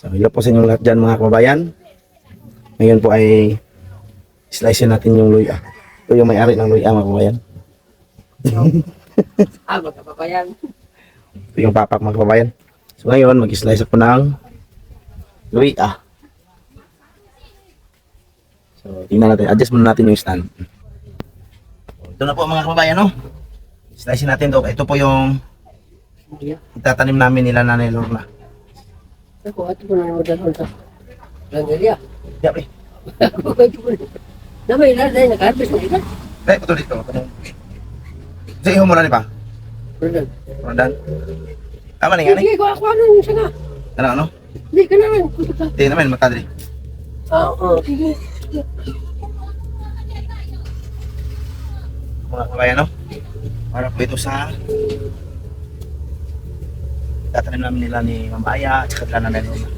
So, hello po sa inyong lahat dyan mga kababayan. Ngayon po ay slice natin yung luya. Ito yung may-ari ng luya mga kababayan. Mga kababayan. Ito yung papak mga kababayan. So ngayon mag-slice ako ng luya. So tingnan natin. Adjust muna natin yung stand. Ito na po mga kababayan, no? Slice natin to. Ito po yung itatanim namin nila Nanay Lorna. Ako, ato po na yung modal sa Langaria. Diyan eh. Namay na, dahil nag-harvest na ina. Dahil ito dito. Sa iyo mo na pa? Rodan. Rodan. Tama na nga ni? Sige, ako ano yung siya nga. Ano? Hindi ka naman. Hindi naman, matadri. Oo, sige. Mga kabayan, no? Para po ito sa tatanim namin nila ni Mambaya at saka Nanay Lorna.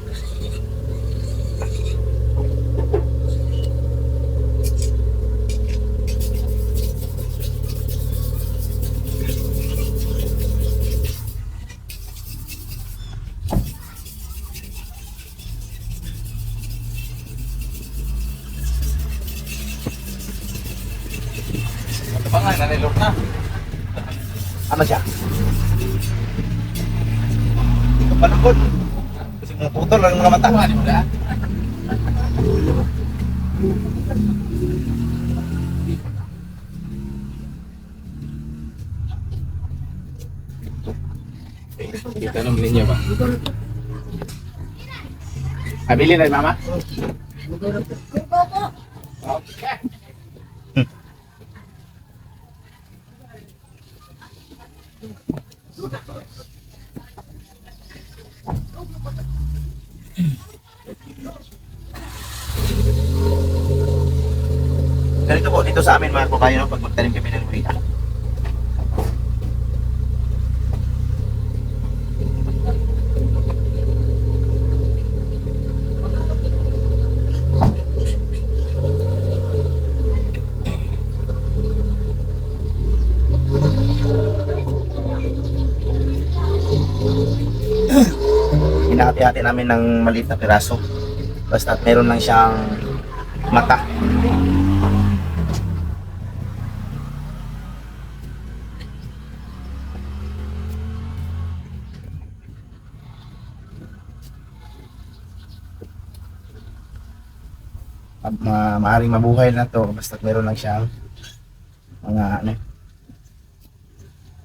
Ito ba nga, Nanay Lorna? Ano siya? Ito palangkod. Kasi mga putol lang mga mata. Ano mo na? Itanong ninyo ba? Abili na mama? Okay. Ganito po dito sa amin mga kababayan, pag magtanim kami ng luya. Hinahati-hati namin ng maliit na piraso. Basta meron lang siyang mata. Maaring mabuhay na to basta meron lang siyang mga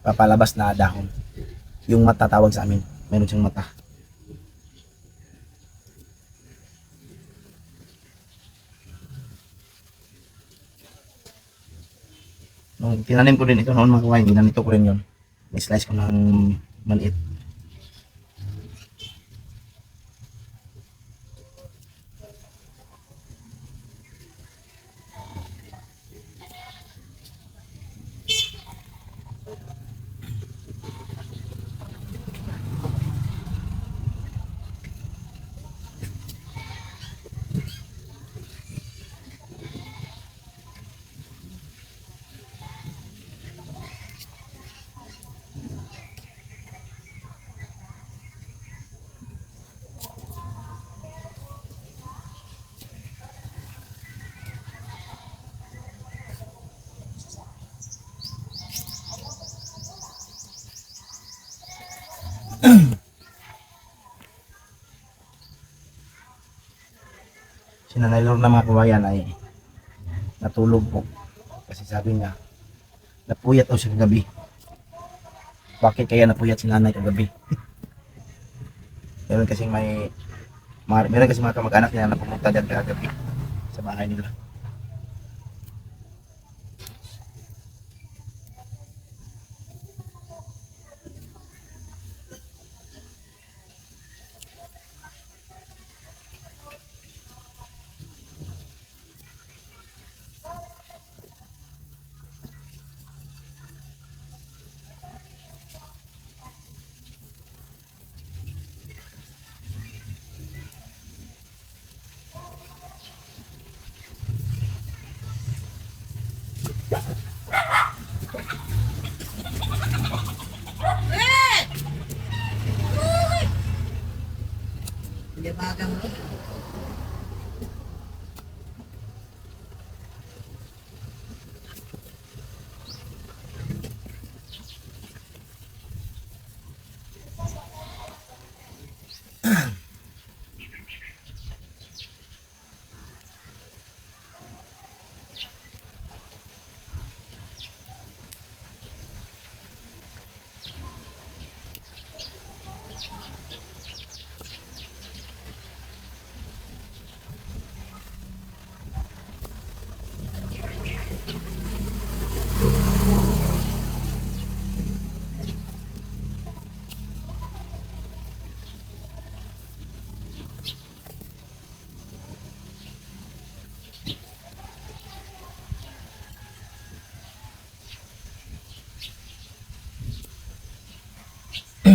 papalabas na dahon. Yung mata tawag sa amin, meron siyang mata. Nung tinanim ko din ito noon mga kawain, ginanito ko rin yun. I-slice ko ng maliit. Si Nanay Lorna mga kabayan ay natulog po. Kasi sabi niya, napuyat daw siya kagabi. Bakit kaya napuyat si nanay kagabi? Meron kasi meron kasi mga kamag-anak niya na pumunta dyan kagabi sa bahay nila.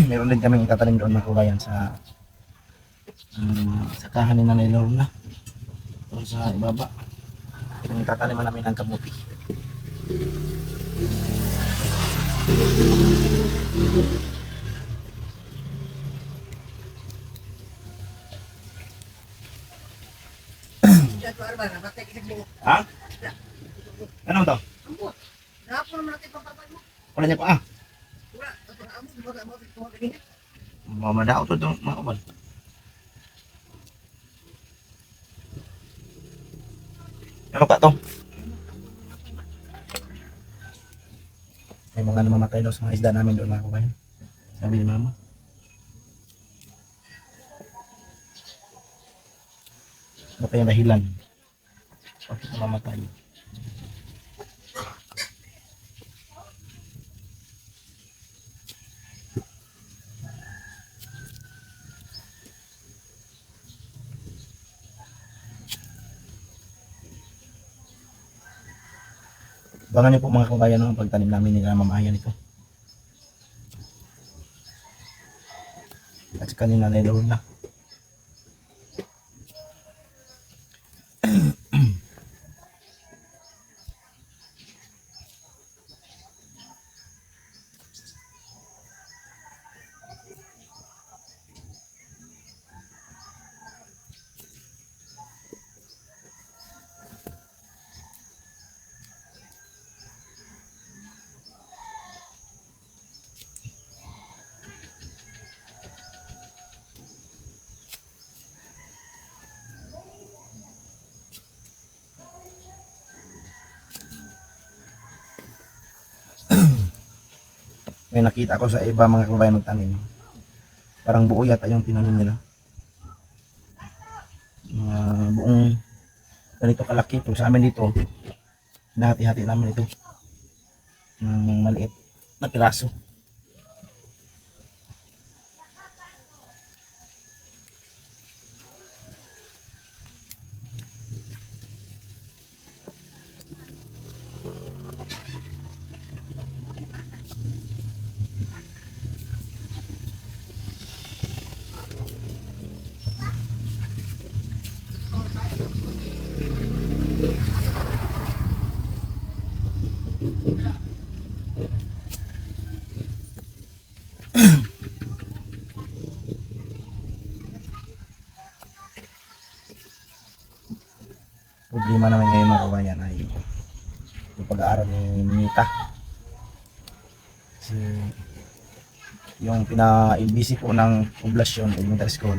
Meron din kaming itatanim doon mga kabayan sa kahanin na Nanay Lorna. Doon sa ibaba. Yung tataniman namin ng kamuti. Ha? Ano to? Wala niya pa ah. Mamadao to dong mga kabal. Ano pa to? May mga namamatay daw sa mga isda namin doon mga kabayan. Sabi ni mama. Ano pa yung dahilan? Bakit namamatay? Abangan niyo po mga kabayan ang pagtanim namin nila mamahayan ito. At kanina na Lorna. May nakita ko sa iba mga kabayan magtanim. Parang buo yata yung tinanim nila. Buong ganito kalaki ito. Sa amin dito, hinahati-hati namin ito ng maliit na piraso. Problema naman ngayon mga kabayan ay yung pag-aaral ni Mita. Kasi yung pina-LBC po ng poblasyon elementary school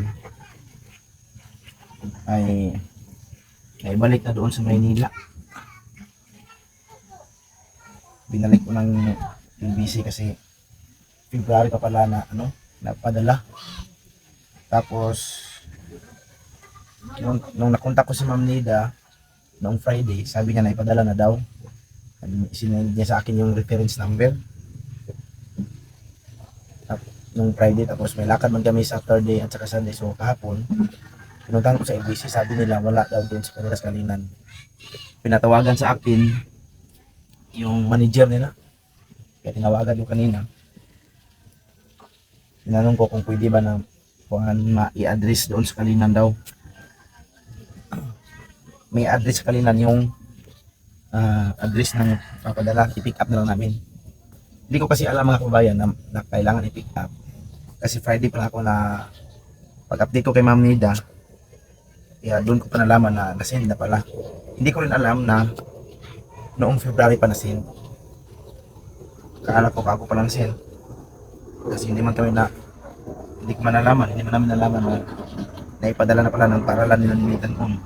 ay naibalik na doon sa Maynila. Binalik ko ng LBC kasi February pa pala na napadala. Tapos nung nakontak ko si Ma'am Nida noong Friday, sabi niya na ipadala na daw. Sinend niya sa akin yung reference number. Nung Friday, tapos may lakad man kami Saturday at saka Sunday. So kahapon, pinuntahan ko sa LBC, sabi nila wala daw doon sa kanila sa Kalinan. Pinatawagan sa akin yung manager nila. Kaya tinawagan ko kanina. Tinanong ko kung pwede ba na ma-i-address doon sa Kalinan daw. May address sa Kalinan yung address ng papadala, i-pick up na lang namin. Hindi ko kasi alam mga kabayan na kailangan i-pick up. Kasi Friday pa ako na Pag-update ko kay Ma'am Nida, kaya doon ko pa nalaman na nasend na pala. Hindi ko rin alam na noong February pa nasend. Kaala ko bago pa lang send. Kasi hindi man namin nalaman na naipadala na pala ng paralan nila ni Nathan On.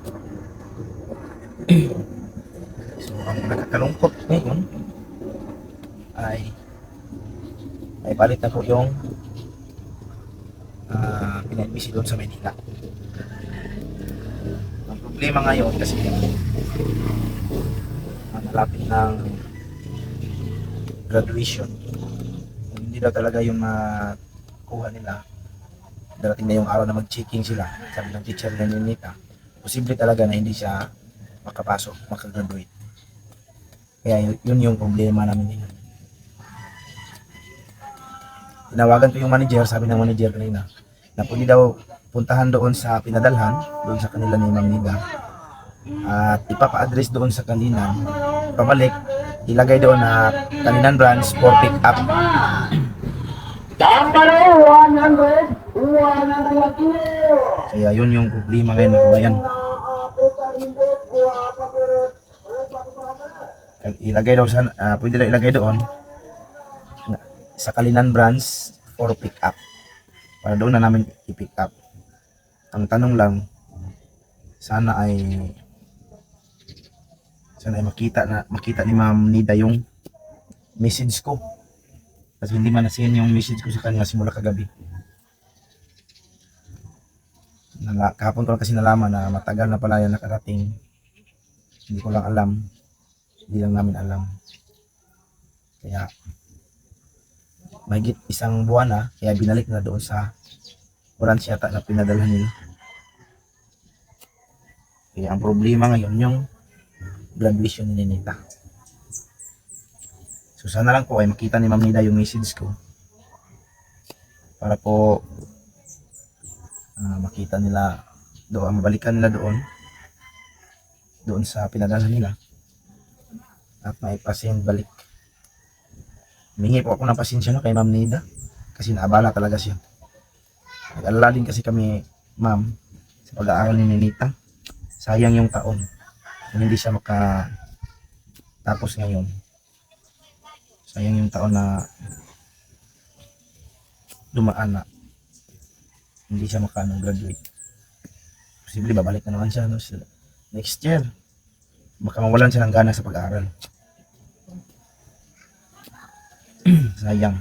So, ang nakakalungkot ngayon ay balik na po yung pinag-busy doon sa Manila. Ang problema ngayon kasi ang malapit ng graduation, kung hindi daw talaga yung makuha nila, darating na yung araw na mag-checking sila, sabi ng teacher na Nita, posible talaga na hindi siya makagraduate. Kaya yun yung problema namin ngayon. Tinawagan ko yung manager, sabi ng manager kanina, na pwede daw puntahan doon sa pinadalhan, doon sa kanila ni Ma'am Nida, at ipapa-address doon sa Kalinan, pabalik, ilagay doon na Kalinan branch for pick up. Kaya yun yung problema ngayon mga kabayan. Ilagay daw pwede daw ilagay doon sa Kalinan branch for pick up. Para doon na namin i-pick up. Ang tanong lang, sana ay makita ni Ma'am Nida yung message ko. Kasi hindi man na-send yung message ko sa kanya simula kagabi. Kahapon ko lang kasi nalaman na matagal na pala yan nakarating. Hindi ko lang alam. Hindi lang namin alam. Kaya mahigit isang buwan na, kaya binalik na doon sa branch yata na pinadalhan nila. Kaya ang problema ngayon yung graduation ni Nita. So sana lang po ay makita ni Ma'am Nida yung message ko para po makita nila doon, mabalikan nila doon sa pinadalhan nila at maipasend balik. Humingi po ako ng pasensya na kay Ma'am Nida kasi naabala talaga siya. Nag-alala din kasi kami, ma'am, sa pag-aaral ni Nita. Sayang yung taon kung hindi siya makatapos ngayon. Sayang yung taon na dumaan na hindi siya graduate. Posible babalik na naman siya next year. Baka mawalan siya ng gana sa pag-aaral. Sayang.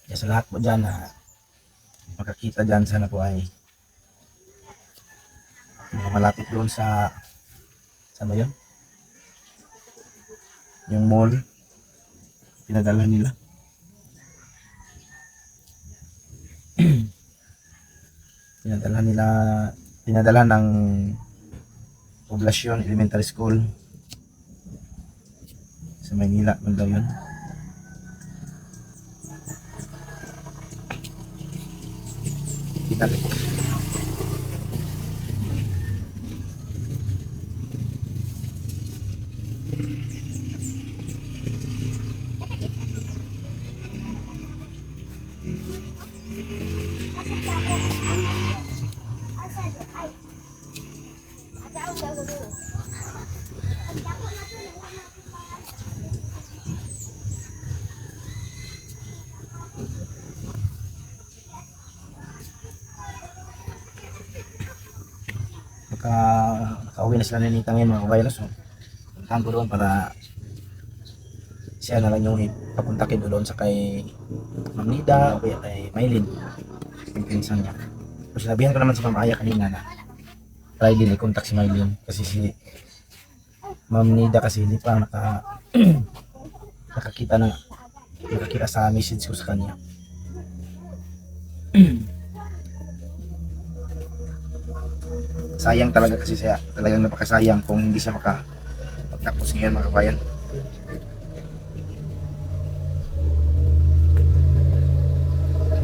Kaya sa lahat po dyan na makakita dyan, sana po ay mga malapit doon sa saan ba yun? Yung mall pinadalhan nila. pinadalhan ng Poblacion Elementary School sa Maynila, daw yun. Pinalik. Nakauwi na sila ni Nita ngayon mga kabayan. So, puntahan ko doon para siya na lang yung ipapuntakin doon sa kay Ma'am Nida o kay Maylin, yung pinsan niya. So, sinabihan ko naman si Ma'am Aya kanina na try din i-contact si Maylin kasi si Ma'am Nida kasi hindi pa nakakita sa message ko sa kanya. Sayang talaga kasi siya, talagang napakasayang kung hindi siya makapagtapos ngayon mga kabayan.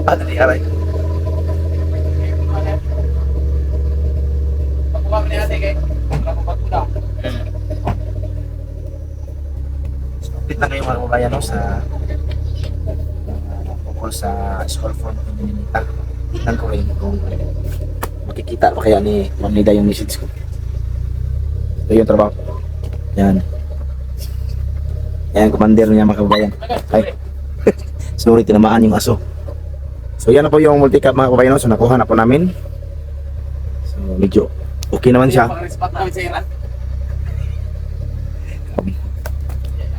Dali aray. Update na kayo mga kabayan no, sa tungkol sa school form ni Ninita. Tingnan ko rin kung makikita pa kaya ni Ma'am Nida yung message ko. Ito yung trabaho. Yan. Yan, commander niya mga kababayan. Ay. Sorry, tinamaan yung aso. So yan na po yung multicap mga kababayan. So nakuha na po namin. So medyo okay naman siya. Pang-respect namin sa Iran.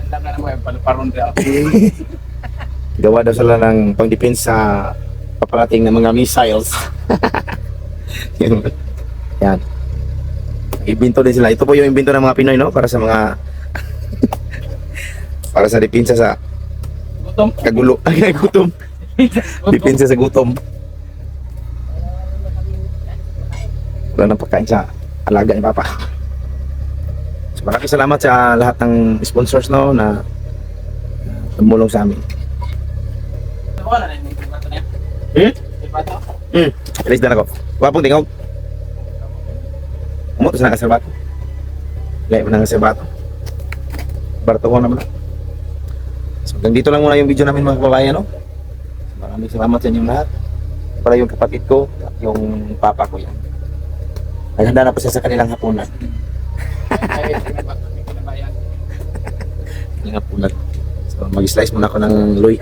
Alam na naman yung paluparon din ako. Gawa daw sila ng pang-defense sa paparating ng mga missiles. Yan. Ibinto din sila. Ito po yung imbento ng mga Pinoy, no? Para sa mga para sa depensa sa Gutom. kagulo. Ay, gutom. Depensa sa gutom. Wala nang pagkain sa alaga ni Papa. So, maraming salamat sa lahat ng sponsors, no, na tumulong sa amin. Wala na yung bato niya. Yung bato? Alis na ako. Wapong tingog. Umutos na ka sa bato. Laya mo na nga sa bato. Barto ko naman. So hanggang dito lang muna yung video namin mga kababayan, no? Maraming salamat sa inyong lahat. Para yung kapatid ko at yung papa ko yan. Naghanda na po siya sa kanilang hapunan. Ay, may bato. May kinabayan. Kanilang hapunan. So mag-slice muna ako ng luy.